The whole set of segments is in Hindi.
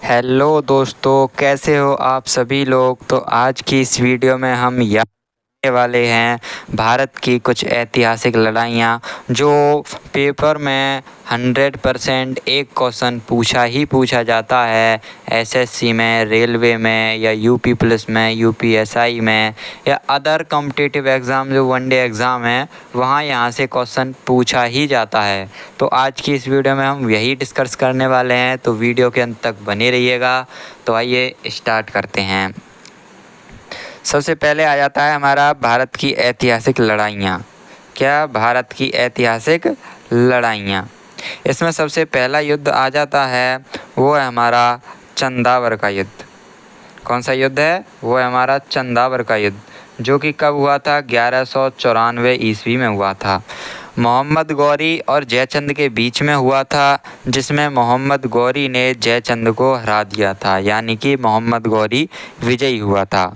हेलो दोस्तों, कैसे हो आप सभी लोग। तो आज की इस वीडियो में हम याद करने वाले हैं भारत की कुछ ऐतिहासिक लड़ाइयाँ जो पेपर में 100% एक क्वेश्चन पूछा जाता है। एसएससी में, रेलवे में, या यूपी पुलिस में, यूपीएसआई में, या अदर कॉम्पिटिटिव एग्ज़ाम जो वनडे एग्ज़ाम है वहाँ यहाँ से क्वेश्चन पूछा ही जाता है। तो आज की इस वीडियो में हम यही डिस्कस करने वाले हैं, तो वीडियो के अंत तक बने रहिएगा। तो आइए स्टार्ट करते हैं। सबसे पहले आ जाता है हमारा भारत की ऐतिहासिक लड़ाइयाँ। क्या भारत की ऐतिहासिक लड़ाइयाँ, इसमें सबसे पहला युद्ध आ जाता है, वो है हमारा चंदावर का युद्ध। कौन सा युद्ध है? वो है हमारा चंदावर का युद्ध, जो कि कब हुआ था? 1194 ईस्वी में हुआ था। मोहम्मद गौरी और जयचंद के बीच में हुआ था, जिसमें मोहम्मद गौरी ने जयचंद को हरा दिया था, यानी कि मोहम्मद गौरी विजयी हुआ था।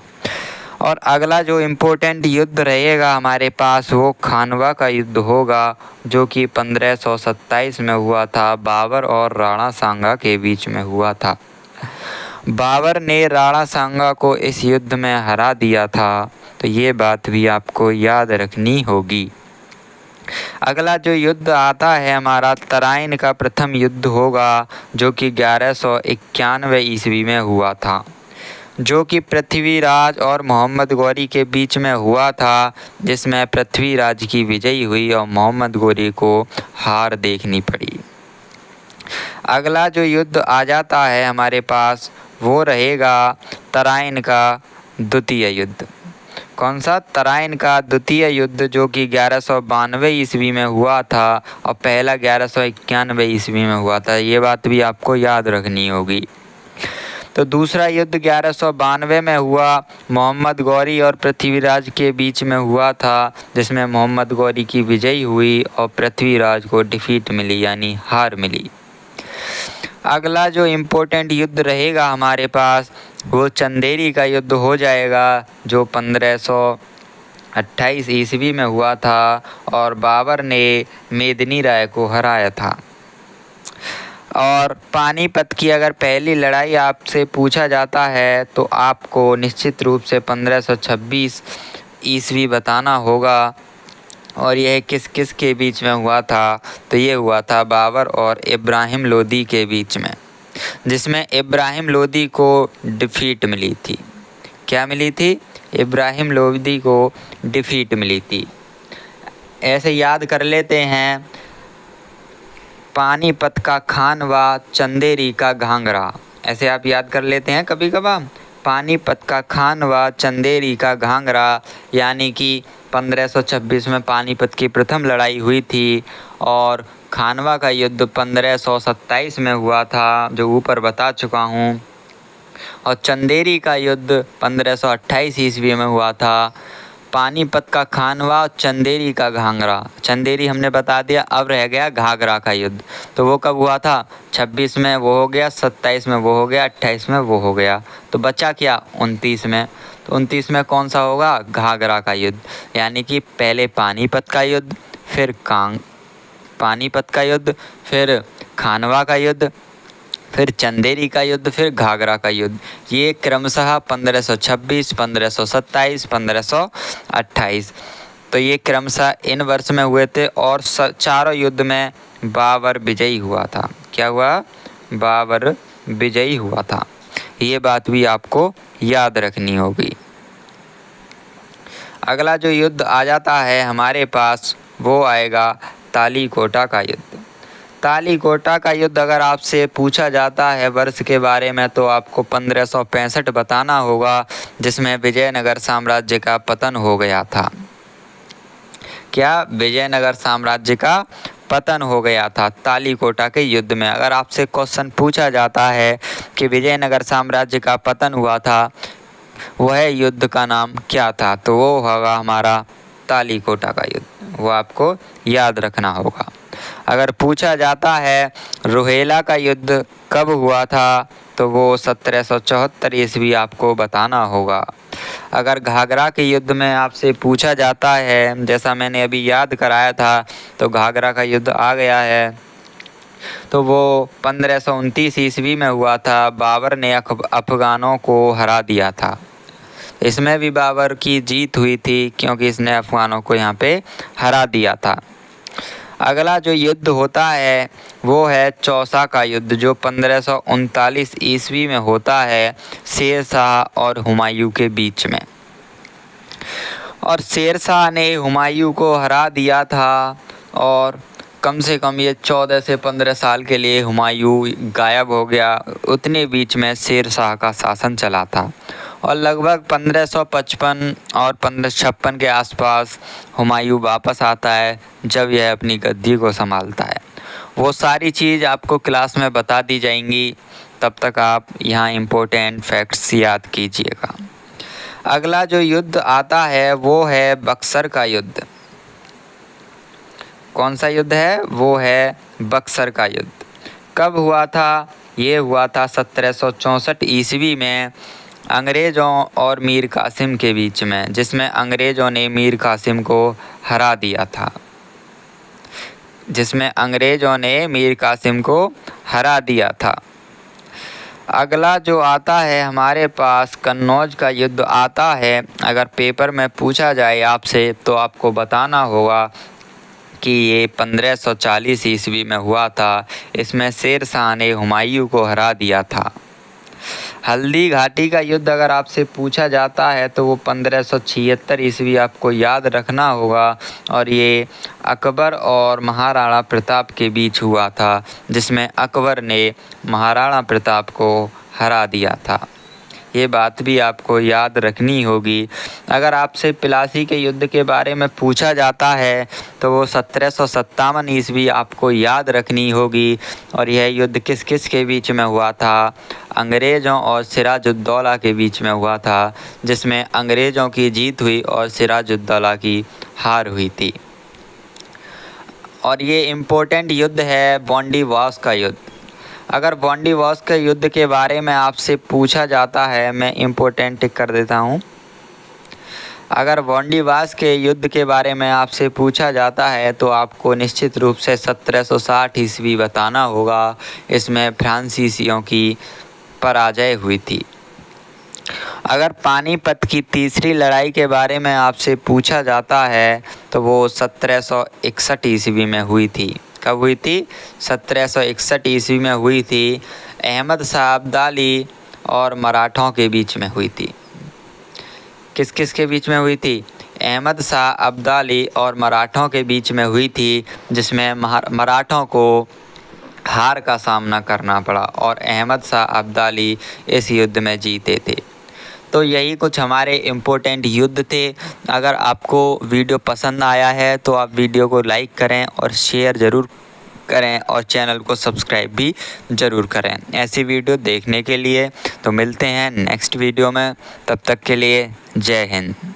और अगला जो इम्पोर्टेंट युद्ध रहेगा हमारे पास, वो खानवा का युद्ध होगा, जो कि 1527 में हुआ था। बाबर और राणा सांगा के बीच में हुआ था। बाबर ने राणा सांगा को इस युद्ध में हरा दिया था, तो ये बात भी आपको याद रखनी होगी। अगला जो युद्ध आता है हमारा तराइन का प्रथम युद्ध होगा, जो कि 1191 ईस्वी में हुआ था, जो कि पृथ्वीराज और मोहम्मद गौरी के बीच में हुआ था, जिसमें पृथ्वीराज की विजयी हुई और मोहम्मद गौरी को हार देखनी पड़ी। अगला जो युद्ध आ जाता है हमारे पास, वो रहेगा तराइन का द्वितीय युद्ध। कौन सा? तराइन का द्वितीय युद्ध, जो कि 1192 ईस्वी में हुआ था और पहला 1191 ईस्वी में हुआ था। ये बात भी आपको याद रखनी होगी। तो दूसरा युद्ध 1192 में हुआ, मोहम्मद गौरी और पृथ्वीराज के बीच में हुआ था, जिसमें मोहम्मद गौरी की विजयी हुई और पृथ्वीराज को डिफीट मिली, यानी हार मिली। अगला जो इम्पोर्टेंट युद्ध रहेगा हमारे पास, वो चंदेरी का युद्ध हो जाएगा, जो 1528 ईस्वी में हुआ था और बाबर ने मेदिनी राय को हराया था। और पानीपत की अगर पहली लड़ाई आपसे पूछा जाता है, तो आपको निश्चित रूप से 1526 ईस्वी बताना होगा। और यह किस किस के बीच में हुआ था? तो ये हुआ था बाबर और इब्राहिम लोदी के बीच में, जिसमें इब्राहिम लोदी को डिफीट मिली थी। क्या मिली थी? इब्राहिम लोदी को डिफीट मिली थी। ऐसे याद कर लेते हैं, पानीपत का खानवा, चंदेरी का घाघरा, ऐसे आप याद कर लेते हैं कभी कभार। पानीपत का खानवा, चंदेरी का घाघरा, यानी कि 1526 में पानीपत की प्रथम लड़ाई हुई थी और खानवा का युद्ध 1527 में हुआ था, जो ऊपर बता चुका हूँ। और चंदेरी का युद्ध 1528 ईस्वी में हुआ था। पानीपत का खानवा, चंदेरी का घाघरा। चंदेरी हमने बता दिया, अब रह गया घाघरा का युद्ध। तो वो कब हुआ था? 26 में वो हो गया, 27 में वो हो गया, 28 में वो हो गया। तो बचा क्या? 29 में। तो 29 में कौन सा होगा? घाघरा का युद्ध। यानी कि पहले पानीपत का युद्ध, फिर पानीपत का युद्ध, फिर खानवा का युद्ध, फिर चंदेरी का युद्ध, फिर घाघरा का युद्ध। ये क्रमशः 1526, 1527, 1528, तो ये क्रमशः इन वर्ष में हुए थे। और चारों युद्ध में बाबर विजयी हुआ था। क्या हुआ? बाबर विजयी हुआ था। ये बात भी आपको याद रखनी होगी। अगला जो युद्ध आ जाता है हमारे पास, वो आएगा तालीकोटा का युद्ध। तालीकोटा का युद्ध अगर आपसे पूछा जाता है वर्ष के बारे में, तो आपको 1565 बताना होगा, जिसमें विजयनगर साम्राज्य का पतन हो गया था। क्या? विजयनगर साम्राज्य का पतन हो गया था तालीकोटा के युद्ध में। अगर आपसे क्वेश्चन पूछा जाता है कि विजयनगर साम्राज्य का पतन हुआ था, वह युद्ध का नाम क्या था, तो वो होगा हमारा तालीकोटा का युद्ध। वो आपको याद रखना होगा। अगर पूछा जाता है रोहेला का युद्ध कब हुआ था, तो वो 1774 ईस्वी आपको बताना होगा। अगर घाघरा के युद्ध में आपसे पूछा जाता है, जैसा मैंने अभी याद कराया था, तो घाघरा का युद्ध आ गया है तो वो 1529 ईस्वी में हुआ था। बाबर ने अफ़गानों को हरा दिया था। इसमें भी बाबर की जीत हुई थी क्योंकि इसने अफ़गानों को यहाँ पे हरा दिया था। अगला जो युद्ध होता है वो है चौसा का युद्ध, जो 1539 ईस्वी में होता है शेर शाह और हुमायूं के बीच में। और शेर शाह ने हुमायूं को हरा दिया था और कम से कम ये 14 से 15 साल के लिए हुमायूं गायब हो गया। उतने बीच में शेर शाह का शासन चला था और लगभग 1555 और 1556 के आसपास हुमायूं वापस आता है, जब यह अपनी गद्दी को संभालता है। वो सारी चीज़ आपको क्लास में बता दी जाएंगी, तब तक आप यहाँ इम्पोर्टेंट फैक्ट्स याद कीजिएगा। अगला जो युद्ध आता है वो है बक्सर का युद्ध। कौन सा युद्ध है? वो है बक्सर का युद्ध। कब हुआ था? ये हुआ था 1764 ईस्वी में अंग्रेज़ों और मीर कासिम के बीच में, जिसमें अंग्रेज़ों ने मीर कासिम को हरा दिया था। अगला जो आता है हमारे पास कन्नौज का युद्ध आता है। अगर पेपर में पूछा जाए आपसे तो आपको बताना होगा कि ये 1540 ईस्वी में हुआ था। इसमें शेर शाह ने हुमायूं को हरा दिया था। हल्दी घाटी का युद्ध अगर आपसे पूछा जाता है तो वो 1576 ईस्वी आपको याद रखना होगा और ये अकबर और महाराणा प्रताप के बीच हुआ था, जिसमें अकबर ने महाराणा प्रताप को हरा दिया था। ये बात भी आपको याद रखनी होगी। अगर आपसे प्लासी के युद्ध के बारे में पूछा जाता है तो वो 1757 ईस्वी आपको याद रखनी होगी और यह युद्ध किस किस के बीच में हुआ था? अंग्रेज़ों और सिराजुद्दौला के बीच में हुआ था, जिसमें अंग्रेज़ों की जीत हुई और सिराजुद्दौला की हार हुई थी। और ये इम्पोर्टेंट युद्ध है बोंडीवास का युद्ध। अगर बोंडीवास के युद्ध के बारे में आपसे पूछा जाता है, मैं इम्पोर्टेंट टिक कर देता हूँ। अगर बोंडीवास के युद्ध के बारे में आपसे पूछा जाता है तो आपको निश्चित रूप से 1760 ईस्वी बताना होगा। इसमें फ्रांसीसियों की पराजय हुई थी। अगर पानीपत की तीसरी लड़ाई के बारे में आपसे पूछा जाता है तो वो 1761 ईस्वी में हुई थी। कब हुई थी? 1761 ईस्वी में हुई थी। अहमद शाह अब्दाली और मराठों के बीच में हुई थी। किस किस के बीच में हुई थी? अहमद शाह अब्दाली और मराठों के बीच में हुई थी, जिसमें मराठों को हार का सामना करना पड़ा और अहमद शाह अब्दाली इस युद्ध में जीते थे। तो यही कुछ हमारे इम्पोर्टेंट युद्ध थे। अगर आपको वीडियो पसंद आया है तो आप वीडियो को लाइक करें और शेयर ज़रूर करें और चैनल को सब्सक्राइब भी ज़रूर करें ऐसी वीडियो देखने के लिए। तो मिलते हैं नेक्स्ट वीडियो में, तब तक के लिए जय हिंद।